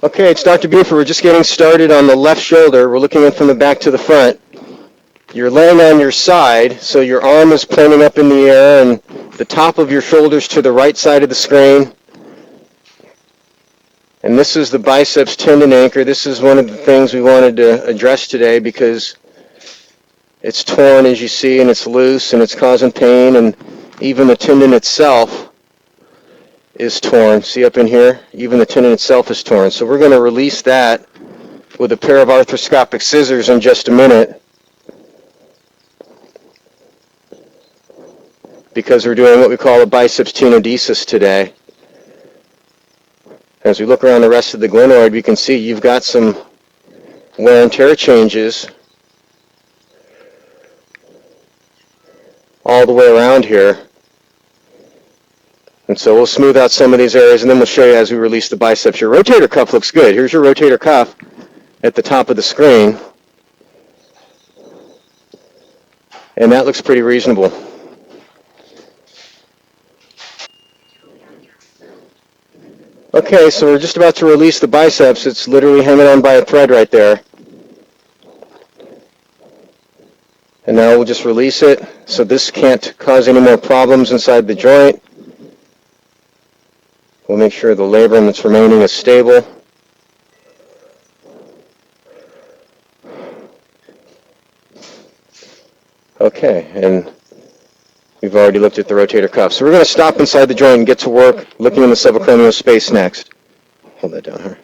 Okay, it's Dr. Buford. We're just getting started on the left shoulder. We're looking in from the back to the front. You're laying on your side, so your arm is pointing up in the air and the top of your shoulders to the right side of the screen. And this is the biceps tendon anchor. This is one of the things we wanted to address today because it's torn, as you see, and it's loose, and it's causing pain, and even the tendon itself is torn. See up in here? Even the tendon itself is torn. So we're going to release that with a pair of arthroscopic scissors in just a minute, because we're doing what we call a biceps tenodesis today. As we look around the rest of the glenoid, we can see you've got some wear and tear changes all the way around here. And so we'll smooth out some of these areas, and then we'll show you as we release the biceps. Your rotator cuff looks good. Here's your rotator cuff at the top of the screen. And that looks pretty reasonable. Okay, so we're just about to release the biceps. It's literally hanging on by a thread right there. And now we'll just release it so this can't cause any more problems inside the joint. We'll make sure the labrum that's remaining is stable. Okay, and we've already looked at the rotator cuff. So we're going to stop inside the joint and get to work looking in the subacromial space next. Hold that down here.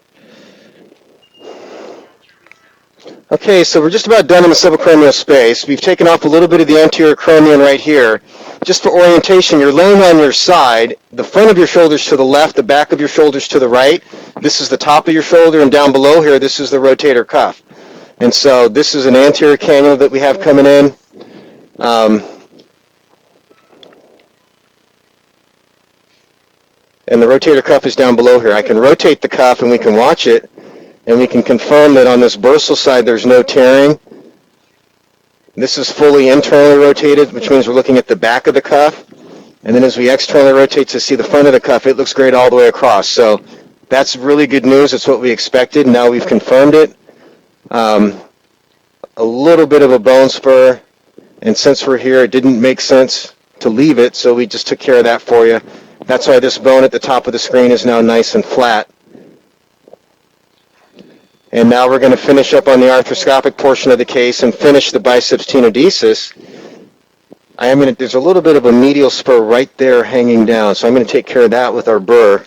Okay, so we're just about done in the subacromial space. We've taken off a little bit of the anterior acromion right here. Just for orientation, you're laying on your side, the front of your shoulders to the left, the back of your shoulders to the right. This is the top of your shoulder, and down below here, this is the rotator cuff. And so this is an anterior cannula that we have coming in. And the rotator cuff is down below here. I can rotate the cuff and we can watch it, and we can confirm that on this bursal side there's no tearing. This is fully internally rotated, which means we're looking at the back of the cuff. And then as we externally rotate to see the front of the cuff, it looks great all the way across. So that's really good news. It's what we expected. Now we've confirmed it. A little bit of a bone spur, and since we're here, it didn't make sense to leave it, so we just took care of that for you. That's why this bone at the top of the screen is now nice and flat. And now we're going to finish up on the arthroscopic portion of the case and finish the biceps tenodesis. There's a little bit of a medial spur right there hanging down, so I'm going to take care of that with our burr.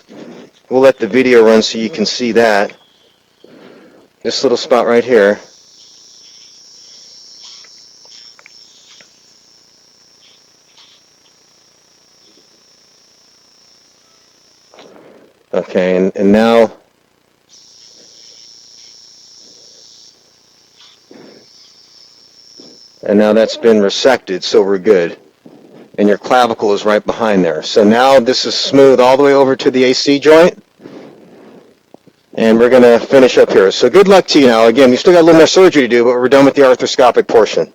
We'll let the video run so you can see that. This little spot right here. Okay, and now that's been resected, so we're good. And your clavicle is right behind there. So now this is smooth all the way over to the AC joint. And we're going to finish up here. So good luck to you now. Again, we still got a little more surgery to do, but we're done with the arthroscopic portion.